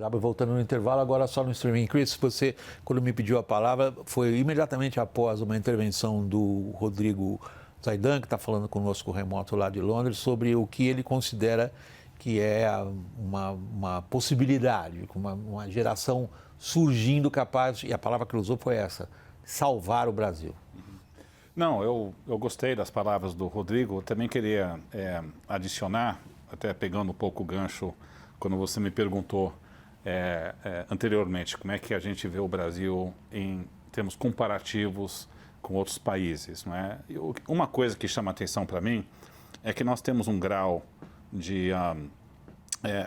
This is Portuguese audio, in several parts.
Gabi, voltando no intervalo, agora só no streaming. Chris, você, quando me pediu a palavra, foi imediatamente após uma intervenção do Rodrigo Zaidan, que está falando conosco remoto lá de Londres, sobre o que ele considera que é uma possibilidade, uma geração surgindo capaz, e a palavra que ele usou foi essa, salvar o Brasil. Não, eu gostei das palavras do Rodrigo. Eu também queria adicionar, até pegando um pouco o gancho, quando você me perguntou anteriormente como é que a gente vê o Brasil em termos comparativos com outros países, não é? Uma coisa que chama atenção para mim é que nós temos um grau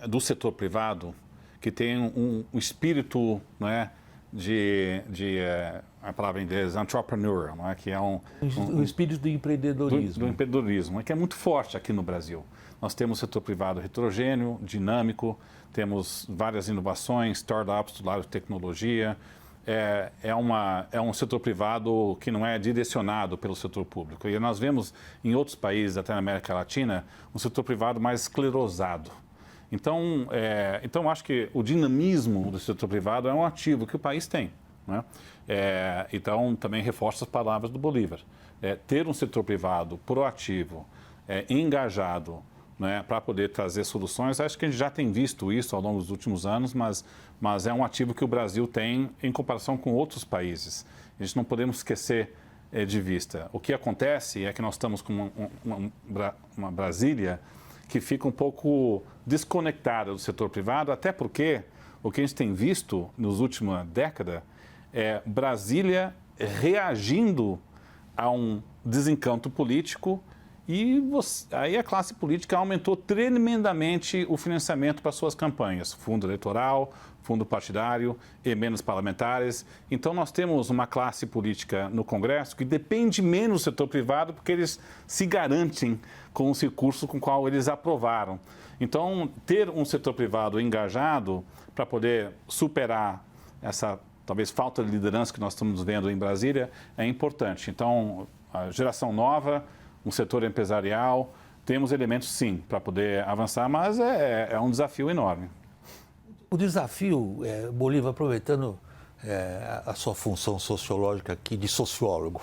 do setor privado que tem um espírito, não é, a palavra em inglês, entrepreneur, não é? Que é um espírito do empreendedorismo. Do empreendedorismo, que é muito forte aqui no Brasil. Nós temos o setor privado heterogêneo, dinâmico, temos várias inovações, startups do lado de tecnologia. É um setor privado que não é direcionado pelo setor público. E nós vemos em outros países, até na América Latina, um setor privado mais esclerosado. Então, acho que o dinamismo do setor privado é um ativo que o país tem, né? Então, também reforço as palavras do Bolívar. Ter um setor privado proativo, engajado, né, para poder trazer soluções, acho que a gente já tem visto isso ao longo dos últimos anos, mas é um ativo que o Brasil tem em comparação com outros países. A gente não podemos esquecer de vista. O que acontece é que nós estamos com uma Brasília que fica um pouco desconectada do setor privado, até porque o que a gente tem visto nos última década é Brasília reagindo a um desencanto político e aí a classe política aumentou tremendamente o financiamento para suas campanhas, fundo eleitoral, fundo partidário, emendas parlamentares. Então nós temos uma classe política no Congresso que depende menos do setor privado porque eles se garantem com os recursos com o qual eles aprovaram. Então ter um setor privado engajado para poder superar essa talvez falta de liderança que nós estamos vendo em Brasília é importante. Então a geração nova, um setor empresarial, temos elementos sim para poder avançar, mas é um desafio enorme. O desafio, Bolívar, aproveitando a sua função sociológica aqui de sociólogo,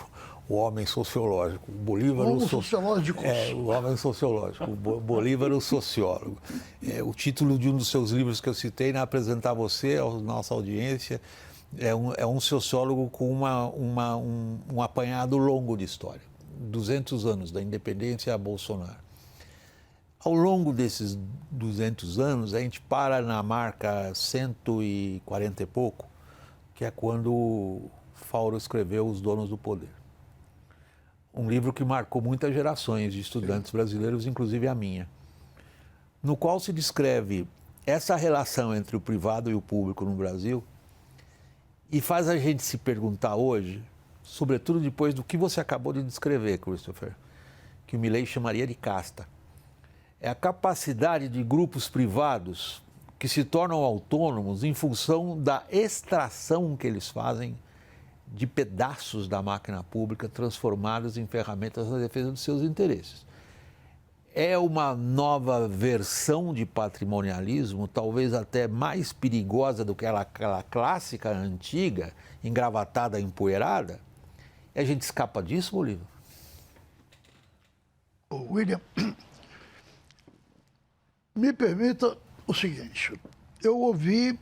o homem sociológico, Bolívar o sociológico. O homem sociológico, Bolívar o sociólogo. O título de um dos seus livros que eu citei, né, apresentar você, a nossa audiência, é um sociólogo com um apanhado longo de história. 200 anos, da independência a Bolsonaro. Ao longo desses 200 anos, a gente para na marca 140 e pouco, que é quando Fauro escreveu Os Donos do Poder. Um livro que marcou muitas gerações de estudantes brasileiros, inclusive a minha, no qual se descreve essa relação entre o privado e o público no Brasil e faz a gente se perguntar hoje, sobretudo depois do que você acabou de descrever, Christopher, que o Milei chamaria de casta. É a capacidade de grupos privados que se tornam autônomos em função da extração que eles fazem de pedaços da máquina pública transformados em ferramentas na defesa dos seus interesses. É uma nova versão de patrimonialismo, talvez até mais perigosa do que aquela clássica antiga, engravatada, empoeirada. E a gente escapa disso, Bolívar? William, me permita o seguinte, eu ouvi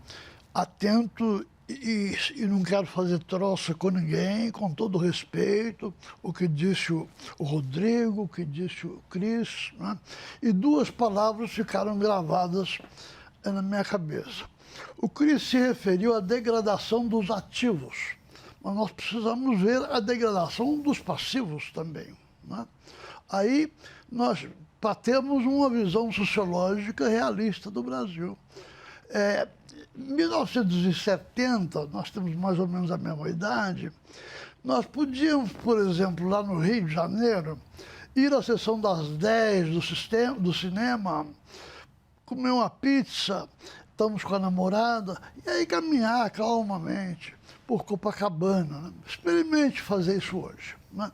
atento e não quero fazer troça com ninguém, com todo respeito, o que disse o Rodrigo, o que disse o Chris, né? E duas palavras ficaram gravadas na minha cabeça. O Chris se referiu à degradação dos ativos, mas nós precisamos ver a degradação dos passivos também, né? Aí nós temos uma visão sociológica realista do Brasil. Em 1970, nós temos mais ou menos a mesma idade, nós podíamos, por exemplo, lá no Rio de Janeiro, ir à sessão das 10 do cinema, comer uma pizza, estamos com a namorada, e aí caminhar calmamente por Copacabana, né? Experimente fazer isso hoje, né?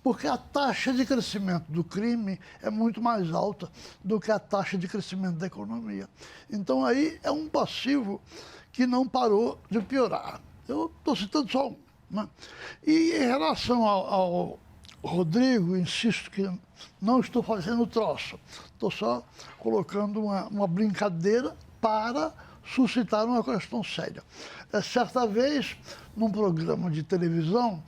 Porque a taxa de crescimento do crime é muito mais alta do que a taxa de crescimento da economia. Então, aí é um passivo que não parou de piorar. Eu estou citando só um. Né? E em relação ao Rodrigo, insisto que não estou fazendo troço, estou só colocando uma brincadeira para suscitar uma questão séria. Certa vez, num programa de televisão,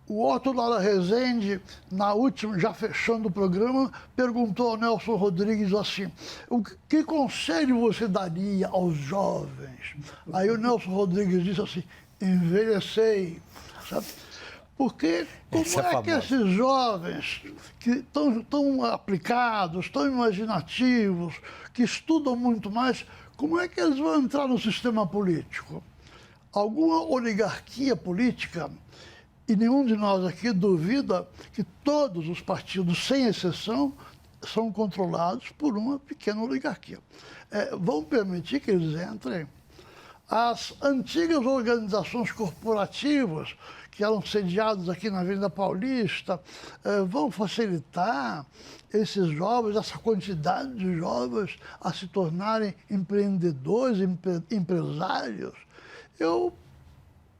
o Otto Lara Rezende, na última, já fechando o programa, perguntou ao Nelson Rodrigues assim: que conselho você daria aos jovens? Aí o Nelson Rodrigues disse assim: envelhecei, sabe? Porque como é que esses jovens que estão tão aplicados, tão imaginativos, que estudam muito mais, como é que eles vão entrar no sistema político? Alguma oligarquia política, e nenhum de nós aqui duvida que todos os partidos, sem exceção, são controlados por uma pequena oligarquia. Vão permitir que eles entrem? As antigas organizações corporativas, que eram sediadas aqui na Avenida Paulista, vão facilitar esses jovens, essa quantidade de jovens, a se tornarem empreendedores, empresários. Eu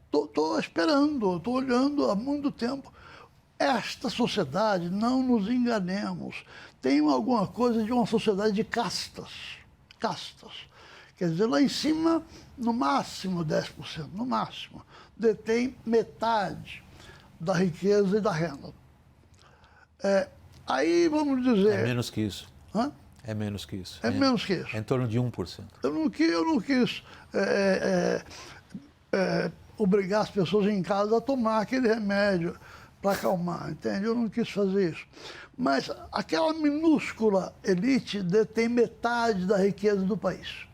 estou esperando, estou olhando há muito tempo. Esta sociedade, não nos enganemos, tem alguma coisa de uma sociedade de castas. Castas. Quer dizer, lá em cima, no máximo 10%, no máximo, detém metade da riqueza e da renda. Aí, vamos dizer... É menos que isso. Hã? É menos que isso. É menos que isso. É em torno de 1%. Eu não quis obrigar as pessoas em casa a tomar aquele remédio para acalmar, entende? Eu não quis fazer isso. Mas aquela minúscula elite detém metade da riqueza do país.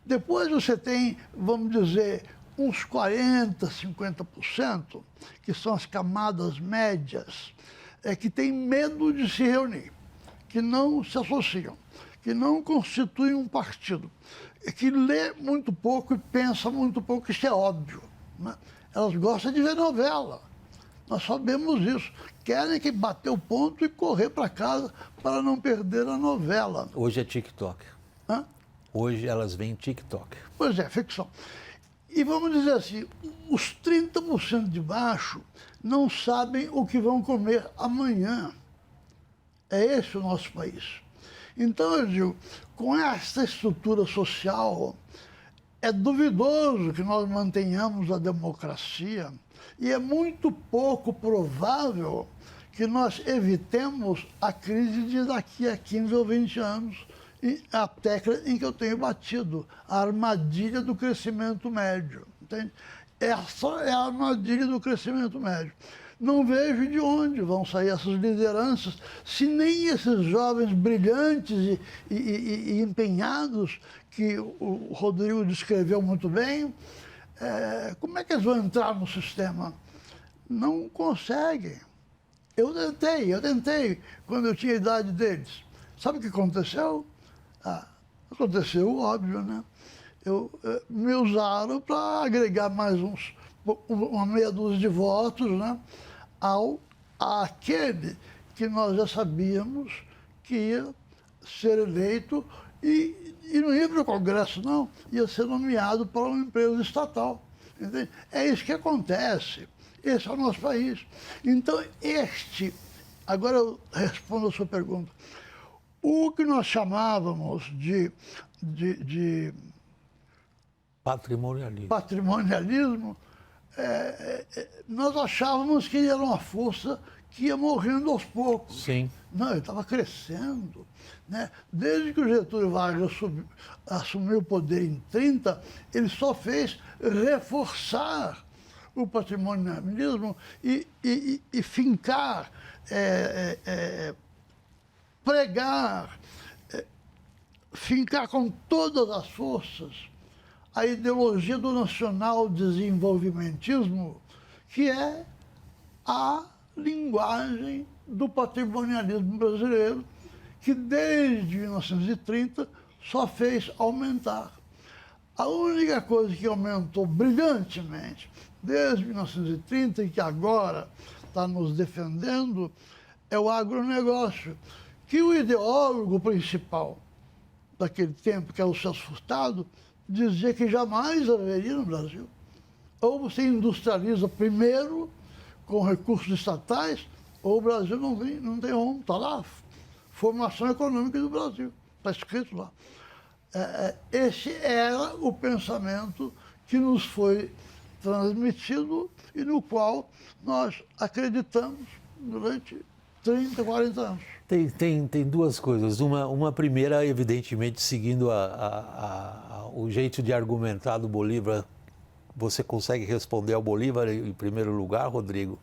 Depois você tem, vamos dizer, uns 40%, 50%, que são as camadas médias, que têm medo de se reunir, que não se associam, que não constituem um partido, que lê muito pouco e pensa muito pouco, isso é óbvio. Né? Elas gostam de ver novela, nós sabemos isso. Querem que bater o ponto e correr para casa para não perder a novela. Hoje é TikTok. Hã? Hoje elas veem TikTok. Pois é, ficção. E vamos dizer assim, os 30% de baixo não sabem o que vão comer amanhã. É esse o nosso país. Então, eu digo, com essa estrutura social, é duvidoso que nós mantenhamos a democracia e é muito pouco provável que nós evitemos a crise de daqui a 15 ou 20 anos, a tecla em que eu tenho batido, a armadilha do crescimento médio. Entende? Essa é a armadilha do crescimento médio. Não vejo de onde vão sair essas lideranças, se nem esses jovens brilhantes e empenhados, que o Rodrigo descreveu muito bem, como é que eles vão entrar no sistema? Não conseguem. Eu tentei, quando eu tinha a idade deles. Sabe o que aconteceu? Aconteceu o óbvio, né? Me usaram para agregar mais uma meia dúzia de votos, né, àquele que nós já sabíamos que ia ser eleito e não ia para o Congresso, não, ia ser nomeado para uma empresa estatal. Entende? É isso que acontece. Esse é o nosso país. Então, agora eu respondo a sua pergunta. O que nós chamávamos de patrimonialismo, nós achávamos que era uma força que ia morrendo aos poucos. Sim. Não, ele estava crescendo. Né? Desde que o Getúlio Vargas assumiu o poder em 30, ele só fez reforçar o patrimonialismo e fincar, pregar, fincar com todas as forças a ideologia do nacional desenvolvimentismo, que é a linguagem do patrimonialismo brasileiro, que desde 1930 só fez aumentar. A única coisa que aumentou brilhantemente desde 1930 e que agora está nos defendendo é o agronegócio, que o ideólogo principal daquele tempo, que era o Celso Furtado, dizia que jamais haveria no Brasil. Ou você industrializa primeiro com recursos estatais, ou o Brasil não tem rumo, está lá. Formação econômica do Brasil, está escrito lá. Esse era o pensamento que nos foi transmitido e no qual nós acreditamos durante 30, 40 anos. Tem duas coisas. Uma primeira, evidentemente, seguindo o jeito de argumentar do Bolívar. Você consegue responder ao Bolívar em primeiro lugar, Rodrigo?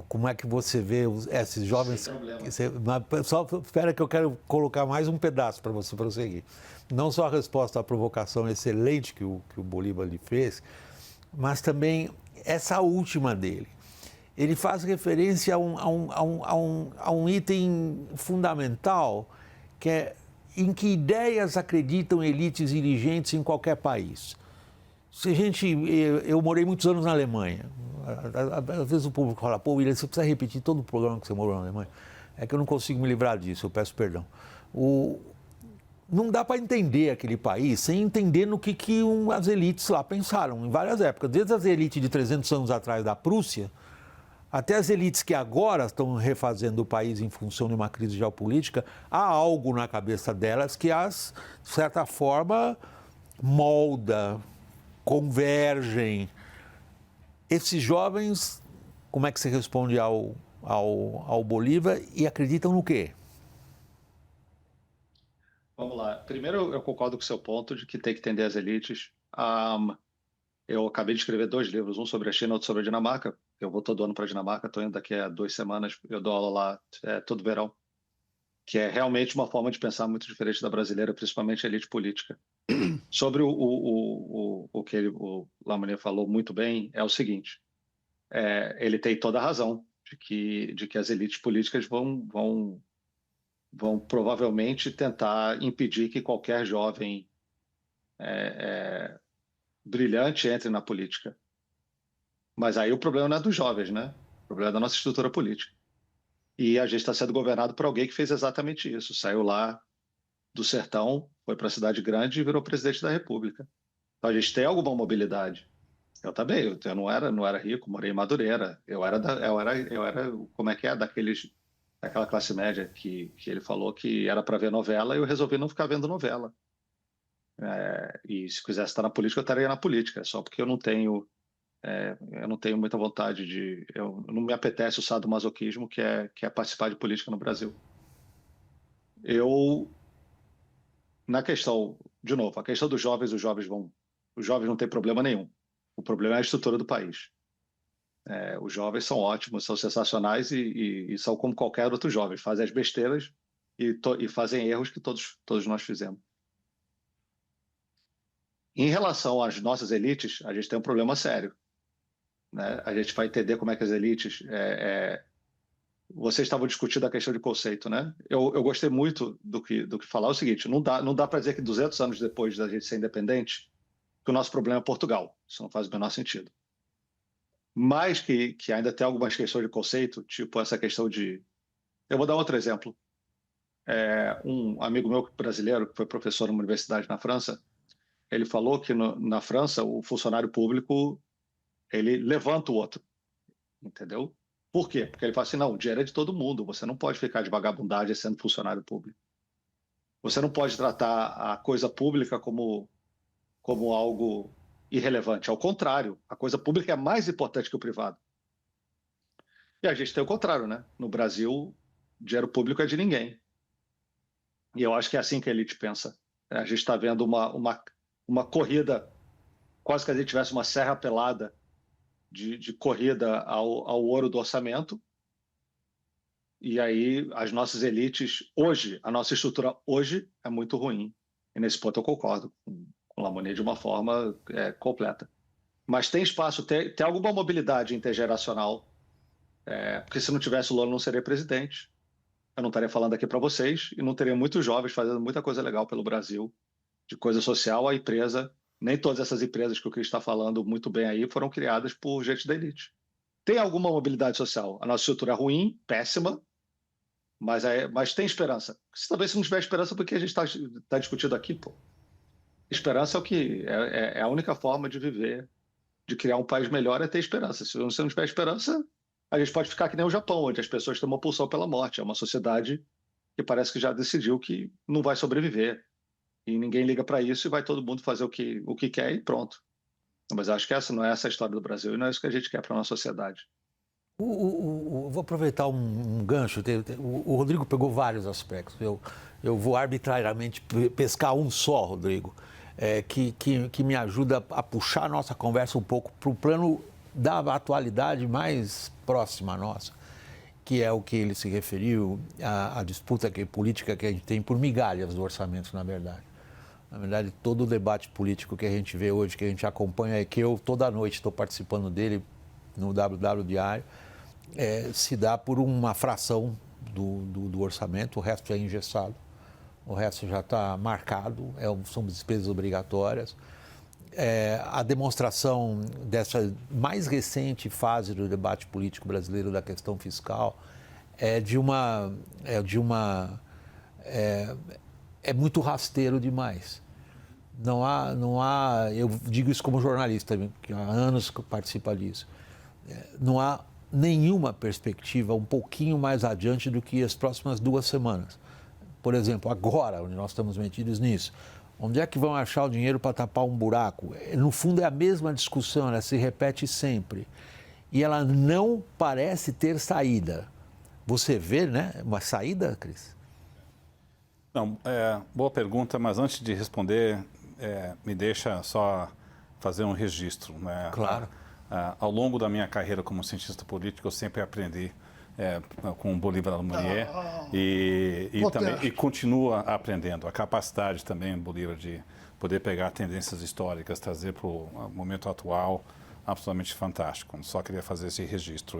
Como é que você vê esses jovens... Sem problema. Só espera que eu quero colocar mais um pedaço para você prosseguir. Não só a resposta à provocação excelente que o Bolívar lhe fez, mas também essa última dele. Ele faz referência a um item fundamental, que é em que ideias acreditam elites dirigentes em qualquer país. Eu morei muitos anos na Alemanha. Às vezes o público fala, pô, William, você precisa repetir todo o programa que você morou na Alemanha. É que eu não consigo me livrar disso, eu peço perdão. Não dá para entender aquele país sem entender no que as elites lá pensaram, em várias épocas. Desde as elites de 300 anos atrás da Prússia, até as elites que agora estão refazendo o país em função de uma crise geopolítica, há algo na cabeça delas que as, de certa forma, molda, convergem. Esses jovens, como é que você responde ao Bolívar e acreditam no quê? Vamos lá. Primeiro, eu concordo com o seu ponto de que tem que entender as elites. Eu acabei de escrever 2 livros, um sobre a China e outro sobre a Dinamarca. Eu vou todo ano para a Dinamarca, estou indo daqui a 2 semanas, eu dou aula lá todo verão, que é realmente uma forma de pensar muito diferente da brasileira, principalmente a elite política. Sobre o que o Lamonier falou muito bem, é o seguinte, ele tem toda a razão de que as elites políticas vão provavelmente tentar impedir que qualquer jovem brilhante entre na política. Mas aí o problema não é dos jovens, né? O problema é da nossa estrutura política. E a gente está sendo governado por alguém que fez exatamente isso. Saiu lá do sertão, foi para a cidade grande e virou presidente da República. Então a gente tem alguma mobilidade. Eu também, eu não era rico, morei em Madureira. Eu era como é que é, daquela classe média que ele falou que era para ver novela e eu resolvi não ficar vendo novela. E se quisesse estar na política, eu estaria na política, só porque eu não tenho muita vontade não me apetece o sadomasoquismo que é participar de política no Brasil. Na questão, de novo, a questão dos jovens, os jovens não têm problema nenhum. O problema é a estrutura do país. Os jovens são ótimos, são sensacionais e são como qualquer outro jovem, fazem as besteiras e fazem erros que todos nós fizemos. Em relação às nossas elites, a gente tem um problema sério, né? A gente vai entender como é que as elites... Vocês estavam discutindo a questão de conceito, né? Eu gostei muito do que falar o seguinte, não dá para dizer que 200 anos depois da gente ser independente, que o nosso problema é Portugal. Isso não faz o menor sentido. Mas que ainda tem algumas questões de conceito, tipo essa questão de... Eu vou dar outro exemplo. Um amigo meu brasileiro, que foi professor numa universidade na França, ele falou que na França o funcionário público ele levanta o outro, entendeu? Por quê? Porque ele fala assim, não, o dinheiro é de todo mundo, você não pode ficar de vagabundagem sendo funcionário público. Você não pode tratar a coisa pública como algo irrelevante. Ao contrário, a coisa pública é mais importante que o privado. E a gente tem o contrário, né? No Brasil, dinheiro público é de ninguém. E eu acho que é assim que a elite pensa. A gente está vendo uma corrida, quase que a gente tivesse uma serra pelada de corrida ao ouro do orçamento. E aí as nossas elites hoje, a nossa estrutura hoje é muito ruim. E nesse ponto eu concordo com o Lamonier de uma forma completa. Mas tem espaço, tem alguma mobilidade intergeracional, porque se não tivesse o Lula não seria presidente. Eu não estaria falando aqui para vocês e não teria muitos jovens fazendo muita coisa legal pelo Brasil, de coisa social à empresa. Nem todas essas empresas que o Cris está falando muito bem aí foram criadas por gente da elite. tem alguma mobilidade social. A nossa estrutura é ruim, péssima, mas tem esperança. Talvez se não tiver esperança, porque a gente está discutindo aqui, pô. Esperança é o que é a única forma de viver, de criar um país melhor, é ter esperança. Se você não tiver esperança, a gente pode ficar que nem o Japão, onde as pessoas têm uma pulsão pela morte. É uma sociedade que parece que já decidiu que não vai sobreviver. E ninguém liga para isso e vai todo mundo fazer o que quer e pronto. Mas acho que essa não é essa a história do Brasil e não é isso que a gente quer para a nossa sociedade. Vou aproveitar um gancho. O Rodrigo pegou vários aspectos. Eu vou arbitrariamente pescar um só, Rodrigo, que me ajuda a puxar a nossa conversa um pouco para o plano da atualidade mais próxima à nossa, que é o que ele se referiu, a disputa política que a gente tem por migalhas do orçamento, na verdade. Na verdade, todo o debate político que a gente vê hoje, que a gente acompanha, que eu toda noite estou participando dele no WW Diário, se dá por uma fração do orçamento, o resto é engessado, o resto já está marcado, são despesas obrigatórias. A demonstração dessa mais recente fase do debate político brasileiro da questão fiscal é muito rasteiro demais. Não há, eu digo isso como jornalista, que há anos que participa disso, não há nenhuma perspectiva um pouquinho mais adiante do que as próximas 2 semanas. Por exemplo, agora, onde nós estamos metidos nisso, onde é que vão achar o dinheiro para tapar um buraco? No fundo, é a mesma discussão, ela se repete sempre. E ela não parece ter saída. Você vê, né, uma saída, Cris? Não, boa pergunta, mas antes de responder, me deixa só fazer um registro. Né? Claro. Ao longo da minha carreira como cientista político, eu sempre aprendi com o Bolívar Almanier e continua aprendendo. A capacidade também, Bolívar, de poder pegar tendências históricas, trazer para o momento atual, absolutamente fantástico. Só queria fazer esse registro.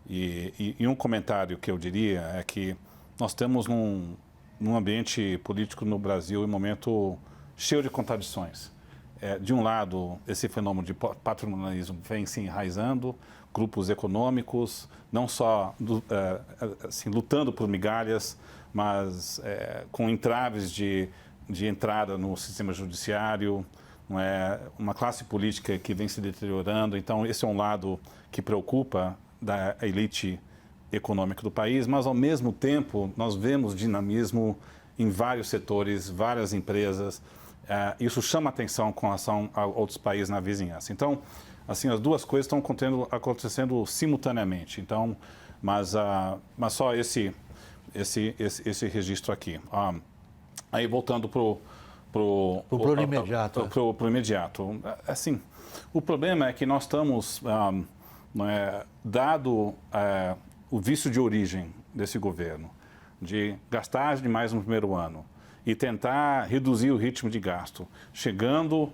E um comentário que eu diria é que nós temos num ambiente político no Brasil, em momento cheio de contradições. De um lado, esse fenômeno de patrimonialismo vem se enraizando, grupos econômicos, não só assim, lutando por migalhas, mas com entraves de entrada no sistema judiciário, uma classe política que vem se deteriorando. Então, esse é um lado que preocupa da elite econômica do país, mas, ao mesmo tempo, nós vemos dinamismo em vários setores, várias empresas. Isso chama atenção com relação a outros países na vizinhança. Então, assim, as duas coisas estão acontecendo simultaneamente. Então, mas só esse registro aqui. Aí, voltando para o plano imediato. Pro imediato. Assim, o problema é que nós estamos, dado o vício de origem desse governo, de gastar demais no primeiro ano e tentar reduzir o ritmo de gasto, chegando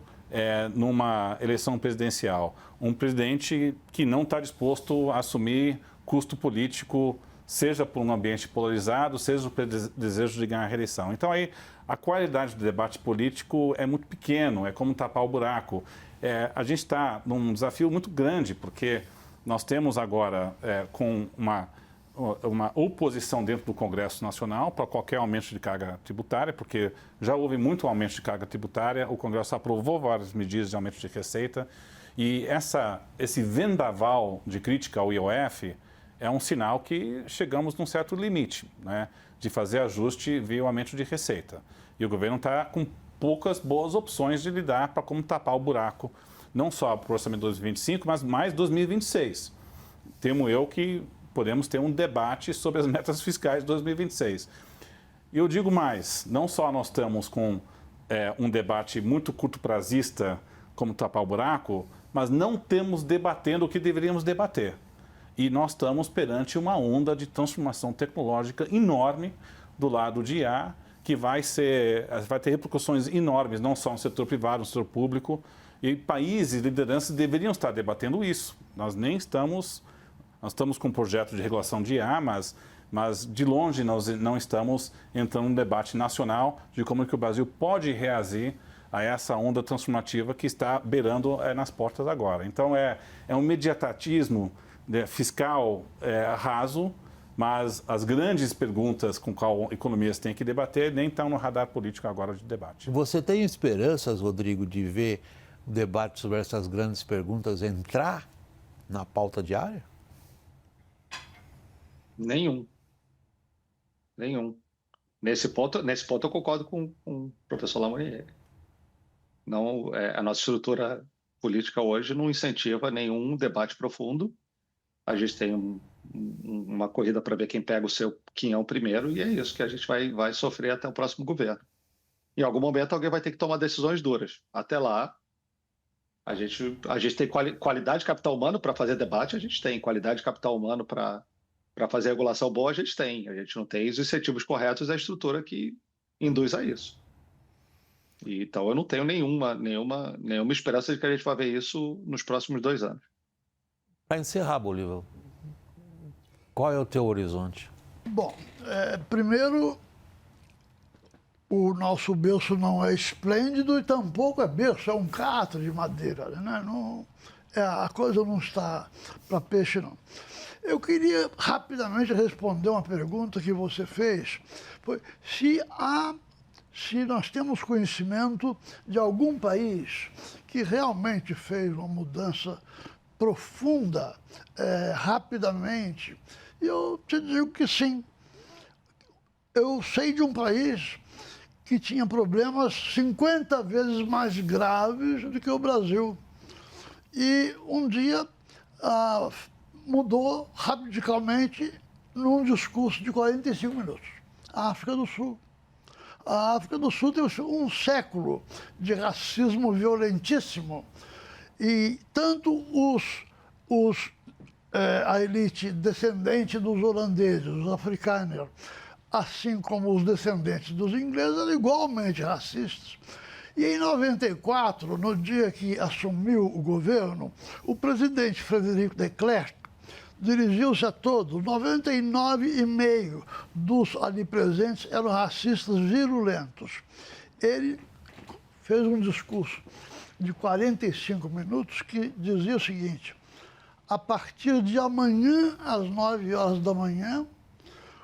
numa eleição presidencial, um presidente que não está disposto a assumir custo político, seja por um ambiente polarizado, seja por desejo de ganhar a reeleição. Então, aí, a qualidade do debate político é muito pequeno, é como tapar o buraco. A gente está num desafio muito grande, porque nós temos agora com uma oposição dentro do Congresso Nacional para qualquer aumento de carga tributária, porque já houve muito aumento de carga tributária, o Congresso aprovou várias medidas de aumento de receita, e esse vendaval de crítica ao IOF é um sinal que chegamos num certo limite, né, de fazer ajuste via aumento de receita. E o governo está com poucas boas opções de lidar para como tapar o buraco, não só para o orçamento de 2025, mas mais 2026. Temo eu que podemos ter um debate sobre as metas fiscais de 2026. E eu digo mais, não só nós estamos com um debate muito curto-prazista, como tapar o buraco, mas não estamos debatendo o que deveríamos debater. E nós estamos perante uma onda de transformação tecnológica enorme do lado de IA, que vai ter repercussões enormes, não só no setor privado, no setor público, e países, lideranças deveriam estar debatendo isso. Nós estamos com um projeto de regulação de IA, mas de longe nós não estamos entrando num debate nacional de como que o Brasil pode reagir a essa onda transformativa que está beirando nas portas agora. Então, é um imediatismo fiscal raso, mas as grandes perguntas com qual economias têm que debater nem estão no radar político agora de debate. Você tem esperanças, Rodrigo, de ver o debate sobre essas grandes perguntas entrar na pauta diária? Nenhum. Nesse ponto eu concordo com o professor Lamonier. Não, a nossa estrutura política hoje não incentiva nenhum debate profundo. A gente tem uma corrida para ver quem pega o seu quinhão primeiro, e é isso que a gente vai sofrer até o próximo governo. Em algum momento alguém vai ter que tomar decisões duras. Até lá, a gente tem qualidade de capital humano para fazer debate, a gente tem. Qualidade de capital humano para fazer regulação boa, a gente tem. A gente não tem os incentivos corretos da estrutura que induz a isso. Então, eu não tenho nenhuma esperança de que a gente vai ver isso nos próximos 2 anos. Para encerrar, Bolívar, qual é o teu horizonte? Bom, primeiro, o nosso berço não é esplêndido e tampouco é berço, é um catre de madeira, né? Não, a coisa não está para peixe, não. Eu queria rapidamente responder uma pergunta que você fez. Foi se nós temos conhecimento de algum país que realmente fez uma mudança profunda, rapidamente, e eu te digo que sim. Eu sei de um país que tinha problemas 50 vezes mais graves do que o Brasil. E um dia mudou radicalmente num discurso de 45 minutos. A África do Sul. A África do Sul teve um século de racismo violentíssimo e tanto a elite descendente dos holandeses, os afrikaners, assim como os descendentes dos ingleses, eram igualmente racistas. E em 94, no dia que assumiu o governo, o presidente Frederico de Klerk dirigiu-se a todos. 99,5% dos ali presentes eram racistas virulentos. Ele fez um discurso de 45 minutos que dizia o seguinte: a partir de amanhã, às 9 horas da manhã,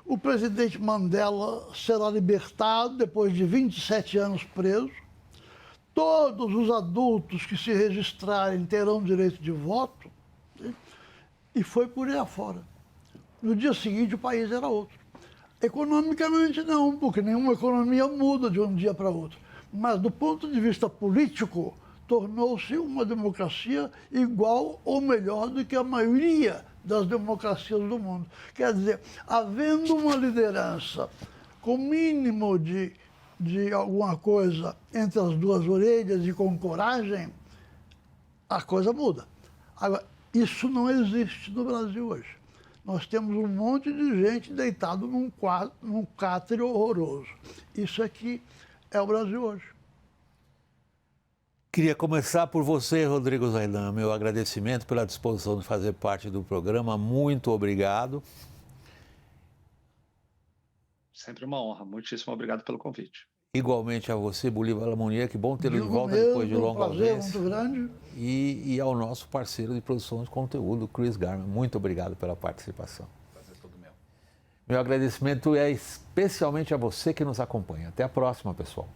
o presidente Mandela será libertado depois de 27 anos preso. Todos os adultos que se registrarem terão direito de voto. E foi por aí afora. No dia seguinte, o país era outro. Economicamente, não, porque nenhuma economia muda de um dia para outro. Mas, do ponto de vista político, tornou-se uma democracia igual ou melhor do que a maioria das democracias do mundo. Quer dizer, havendo uma liderança com mínimo de alguma coisa entre as duas orelhas e com coragem, a coisa muda. Agora, isso não existe no Brasil hoje. Nós temos um monte de gente deitado num catre horroroso. Isso aqui é o Brasil hoje. Queria começar por você, Rodrigo Zaidan. Meu agradecimento pela disposição de fazer parte do programa. Muito obrigado. Sempre uma honra. Muitíssimo obrigado pelo convite. Igualmente a você, Bolívar Lamonier, que bom tê-lo de volta depois de longa ausência. Muito grande. E ao nosso parceiro de produção de conteúdo, Chris Garman. Muito obrigado pela participação. Prazer todo meu. Meu agradecimento é especialmente a você que nos acompanha. Até a próxima, pessoal.